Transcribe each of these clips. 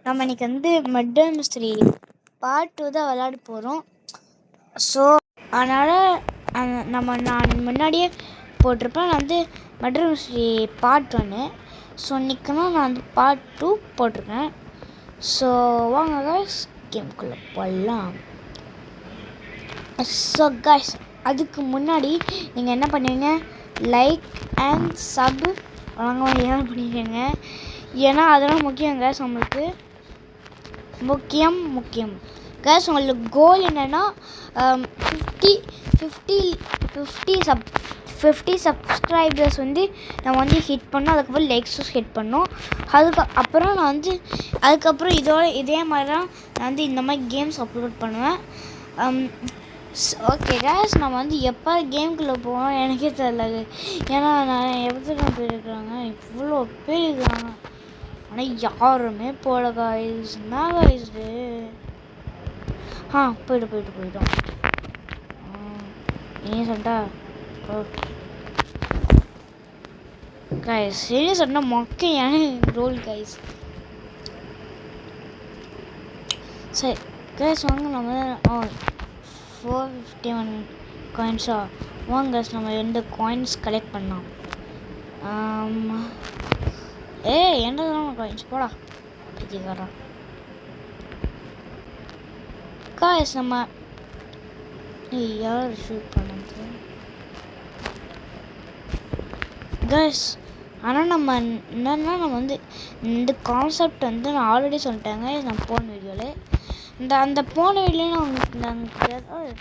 நம்ம இன்னைக்கு வந்து மர்டர் மிஸ்ட்ரி பார்ட் 2 தான் விளையாட போகிறோம். ஸோ அதனால் நான் முன்னாடியே போட்டிருப்பேன். நான் வந்து மர்டர் மிஸ்ட்ரி பார்ட் 1. ஸோ இன்றைக்குன்னா நான் வந்து பார்ட் 2 போட்டிருக்கேன். ஸோ வாங்க கைஸ் கேம்குள்ளே போடலாம். ஸோ கைஸ் அதுக்கு முன்னாடி நீங்கள் என்ன பண்ணுவீங்க, லைக் அண்ட் சப் வாங்க ஏன் பண்ணிக்கோங்க. ஏன்னா அதெல்லாம் முக்கியம் கைஸ், நம்மளுக்கு முக்கியம் கைஸ். உங்களுக்கு கோல் என்னென்னா 50 சப்ஸ்கிரைபர்ஸ் வந்து நம்ம வந்து ஹிட் பண்ணோம். அதுக்கப்புறம் லைக்ஸும் ஹிட் பண்ணோம். அதுக்கப்புறம் நான் வந்து இதே மாதிரி தான் நான் வந்து இந்த மாதிரி கேம்ஸ் அப்லோட் பண்ணுவேன். ஓகே கைஸ், நம்ம வந்து எப்போ கேமுக்குள்ளே போவோம் எனக்கே தெரியல. ஏன்னா நான் எவ்வளோ பேர் இருக்கிறாங்க, இவ்வளோ பேர் இருக்கிறாங்க, ஆனால் யாருமே போல கைஸ். என்ன கைஸ் போயிட்டோம். ஏன் சொல்லிட்டா கைஸ், என்ன சொன்னால் மொக்கையான ரோல் கைஸ். சரி கைஸ் வாங்க, நம்ம 451 காயின்ஸா வாங்க கைஸ், நம்ம 2 காயின்ஸ் கலெக்ட் பண்ணலாம். என்ன காயின்ஸ் போடா பிடிக்காரா காய்ஸ். நம்ம யார் ஷூட் பண்ணது கைஸ். ஆனால் நம்ம என்னன்னா, நம்ம வந்து இந்த கான்செப்ட் வந்து நான் ஆல்ரெடி சொல்லிட்டேங்க நான் போன வீடியோவில். அந்த போன வீடியோவில் நாங்கள்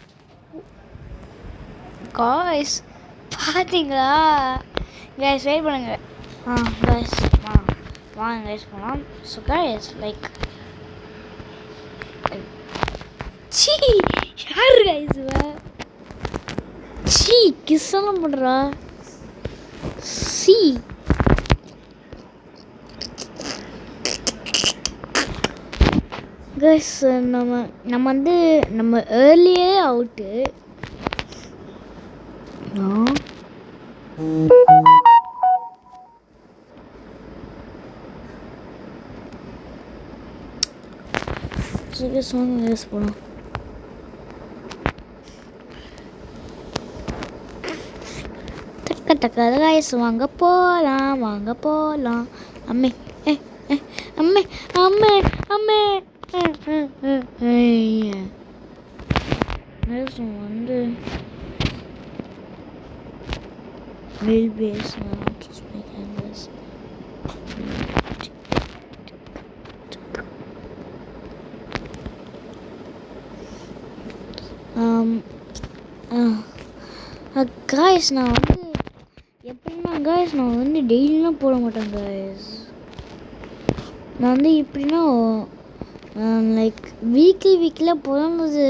காய்ஸ் பார்த்தீங்களா கைஸ், வெயிட் பண்ணுங்க. கைஸ் வாங்க கைஸ் போகலாம். ஸோ கைஸ் லைக் யார் கைஸ் கிஸ் எல்லாம் பண்ணுறா கைஸ். நம்ம வந்து நம்ம ஏர்லியே அவுட்டு. போகலாம். டக்க கைஸ் வாங்க போகலாம். அம்மே வந்து கைஸ் நான் வந்து எப்படின்னா கைஸ், நான் வந்து டெய்லிலாம் போட மாட்டேன் கைஸ். நான் வந்து எப்படின்னா லைக் வீக்லியில் போடுறது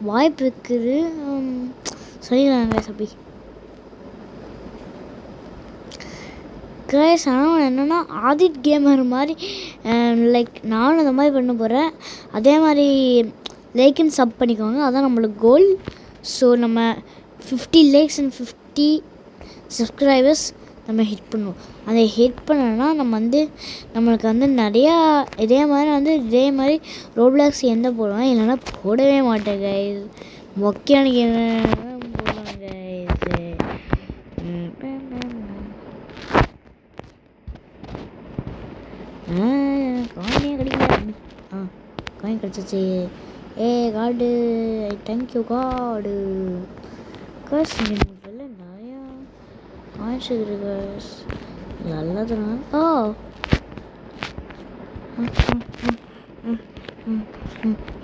வாய்ப்பு இருக்குது. சொல்லிடலாம் கைஸ் அப்படி கைஸ். ஆனால் என்னென்னா ஆதிட் கேமர் மாதிரி லைக் நானும் அந்த மாதிரி பண்ண போகிறேன். அதே மாதிரி லைக் அண்ட் சப் பண்ணிக்கோங்க, அதான் நம்மளுக்கு கோல். ஸோ நம்ம 50 லைக்ஸ் அண்ட் 50 சப்ஸ்கிரைபர்ஸ் நம்ம ஹிட் பண்ணுவோம். அதை ஹிட் பண்ணோன்னா நம்ம வந்து நம்மளுக்கு வந்து நிறையா இதே மாதிரி ரோப்ளாக்ஸ் எந்த போடுவேன், இல்லைன்னா போடவே மாட்டேன் கைஸ். மொக்கையான கேம் போடுவாங்க கைஸ். காயினே கிடைக்கல. காயின் கிடச்சிச்சு. காடு தேங்க்யூ காடு கைஸ். இதில் நிறையா காயின்ஸ் இருக்குது கைஸ், நல்லதுண்ணா.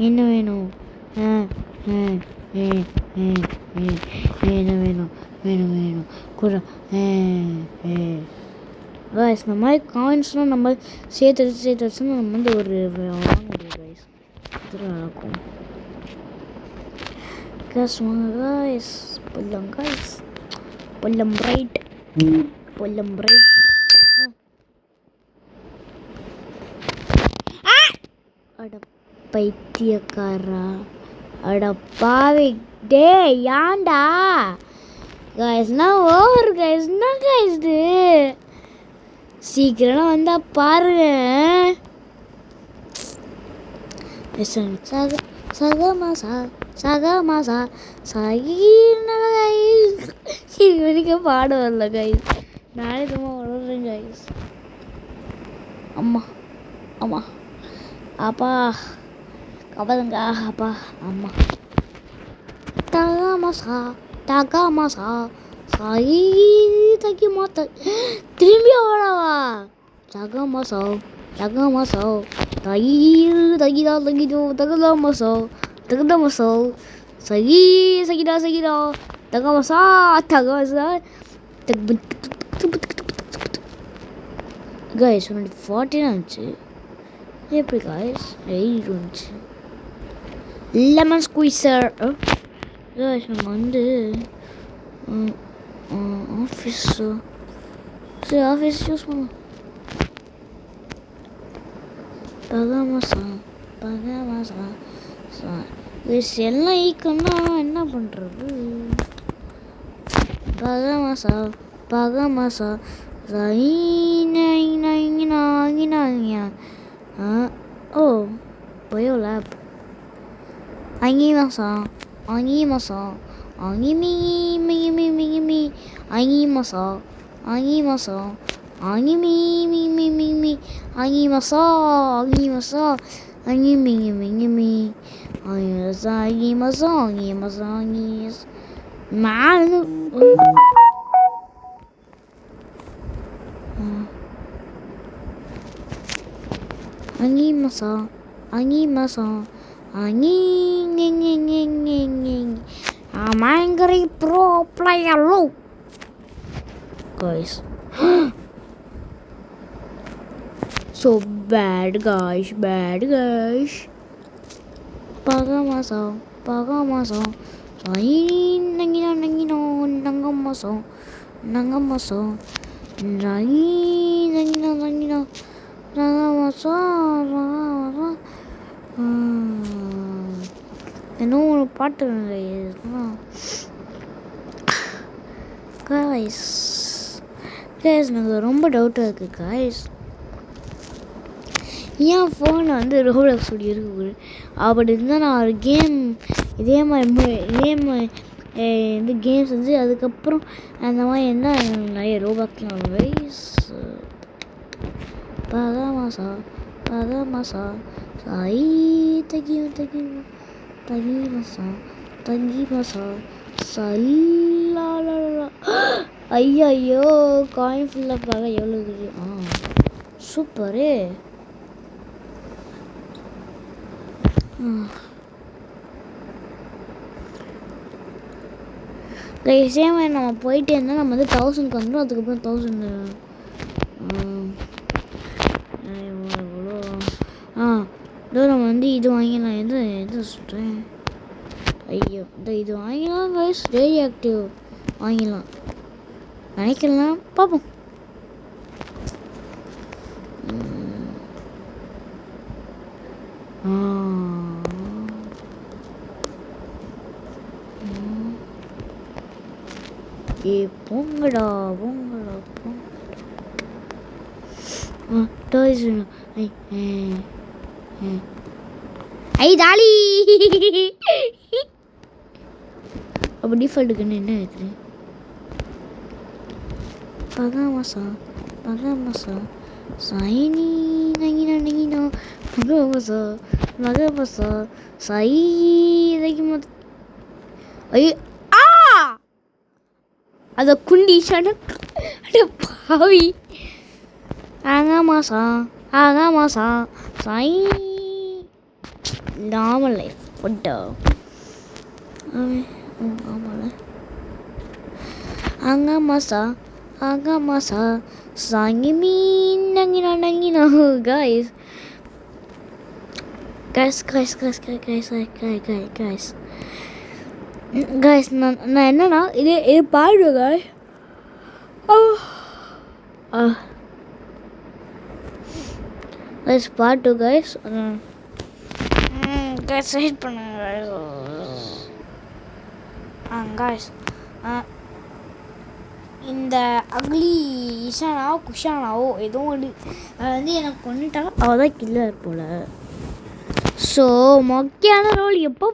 என்ன வேணும் கூட கைஸ். இந்த மாதிரி காயின்ஸ்லாம் நம்ம சேர்த்து வச்சுன்னா நம்ம வந்து ஒரு வாங்க முடியும் கைஸ். இது நடக்கும் கைஸ். வாங்க கைஸ் பொல்லம் ரைட். அட பைத்தியக்காரா, அட பாவி டே ஏன்டா கைஸ்னா ஓவர் கைஸ். என்ன கைஸ் இது, சீக்கிரம் வந்தால் பாருங்க. சக சகமாசா சகமாசா சாயி இவனுக்கு பாட வரல கைஸ். நானே சும்மா வளர்றேன் கைஸ். அம்மா அம்மா அப்பா கபதுங்க அப்பா அம்மா தகமாசா தகமாசா சாயி தகி மாத்த திரும்பி ஓடவா தகமாசா தகமாசா தாயி தகிதா தகிதோ தகதாமாசா தகதாமாசா சகி சகிடா சகிடா தகமாசா தகமாசா கைஸ் 40 இருந்துச்சு. எப்படி கைஸ் 8 இருந்துச்சு. லெமன் ஸ்குவீசர் கைஸ் நம்ம வந்து ஆஃபீஸ் சரி ஆஃபீஸ் யூஸ் பண்ணலாம். பகமாசா பகமாசா கைஸ் எல்லாம் ஈக்கன்னா என்ன பண்ணுறது. பகமாசா பகமாசா ஓ பயோ லேப் அங்கிமாசா அங்கிமாசா அங்கிமி மிமி மிமி அங்கிமாசா அங்கிமாசா அங்கிமி மிமி மிமி அங்கிமாசா அங்கிமாசா அங்கிமி மிமி அங்கிமாசா அங்கிமாசா அங்கிமாசா அங்கிமாசா மேலே அங்கிமாசா அங்கிமாசா அங்கி I'm angry pro player low guys. So bad guys பகமாசா பகமாசா Sai நங்கினா நங்கினோ நங்கமாசா நங்கமாசா Sai நங்கினா நங்கினோ நங்கமாசா நங்கமாசா இன்னும் ஒரு பாட்டு காய்ஸ் எனக்கு ரொம்ப டவுட்டாக இருக்குது காய்ஸ். ஏன் ஃபோனில் வந்து ரோப்ளாக்ஸ் அப்படி இருக்குது அப்படி இருந்தால் நான் ஒரு கேம் இதே கேம்ஸ் வந்து அதுக்கப்புறம் அந்த மாதிரி என்ன நிறைய ரோப்ளாக்ஸ்லாம் கைஸ். பகமாசா பகமாசா சாயி தகி தகி தகிமாசா தகிமாசா சல்லா ஐயோ காயின் ஃபுல்லாக பார்க்க எவ்வளோ இருக்குது. சூப்பரு. சேம் நம்ம போயிட்டே இருந்தால் நம்ம வந்து 1000 வந்துடும். அதுக்கப்புறம் 1000 எவ்வளோ இதோ நம்ம வந்து இது வாங்கிடலாம். எது சொல்கிறேன் ஐயோ இது வாங்கிடலாம் கைஸ். ரேடியோ ஆக்டிவ் வாங்கிடலாம் நினைக்கலாம் பார்ப்போம். பொங்கடா பொங்கடா பொங்கடா டாய்ஸ் ஐ தாலி அப்போ டிஃபால்ட்டுக்குன்னு என்ன இருக்குது. பகமாசா பகமாசா சாயினி நங்கினா நங்கினா பகமாசா பகமாசா சாயி தகிமா ஐயோ அதை குண்டிஷான அட பாவி. ஆகாமாசா ஆகாமாசா சாய் நார்மல் லைஃப் ஃபுட்டோ ஆமாம் ஆகாமாசா ஆகாமாசா சாங்கி மீன் நங்கினா நங்கினா guys guys நான் என்னன்னா இது பாடுவேன் guys பாட்டு guys வெயிட் பண்ணுங்க guys இந்த அக்லி இஷானாவோ குஷானாவோ ஏதோ ஒன்று வந்து எனக்கு கொண்டுட்டா அவள் தான் கில்லர் போல். ஸோ மொக்கையான ரோல் எப்போ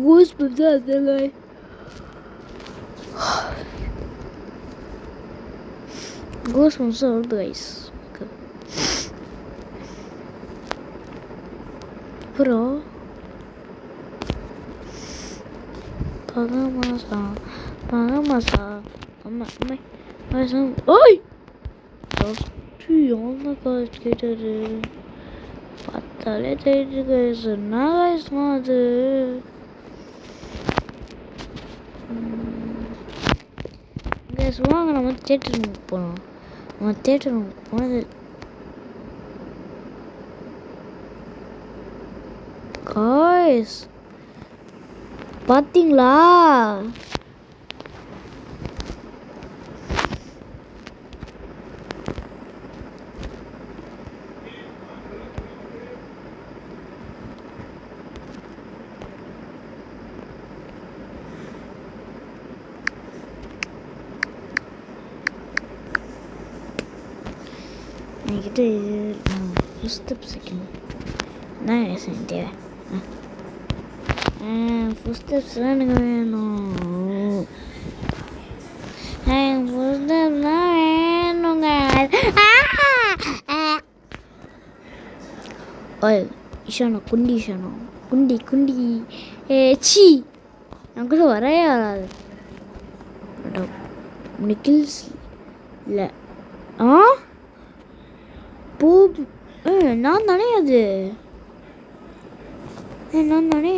கூஸ் பம்ஸ் அதுங்க கூஸ் பம்ஸ் வருது கைஸ். அப்புறம் பகமாசா அம்மா ஓய் யானை காசு கேட்டாரு பார்த்தாலே தெரியுது கைஸ். என்ன கைஸ்மா அது கைஸ்? வாங்க நம்ம தேட்டர் ரூமுக்கு போகலாம். நம்ம தேட்டர் ரூமுக்கு போனது காய்ஸ் பார்த்தீங்களா? என்கிட்ட ஃபஸ்ட் செகண்ட் தான் தேவை. ஃபஸ்ட் ஸ்டெப்ஸ் தான் எனக்கு வேணும். ஃபஸ்ட் ஸ்டெப்ஸ் தான் வேணுங்க. ஓய் இஷானோ குண்டி இஷானோ குண்டி குண்டி சி என் கூட வரவே வராது. நிக்கில்ஸ் இல்லை பூ நான் தானே அது நான் தானே.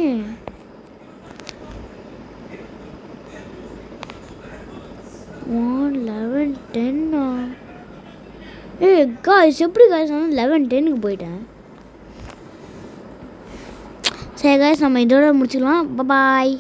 காய்ஸ் எப்படி காய்ஸ் நான் 11:10 போயிட்டேன். சரி காய்ஸ் நம்ம இதோட முடிச்சுக்கலாம். பாய்.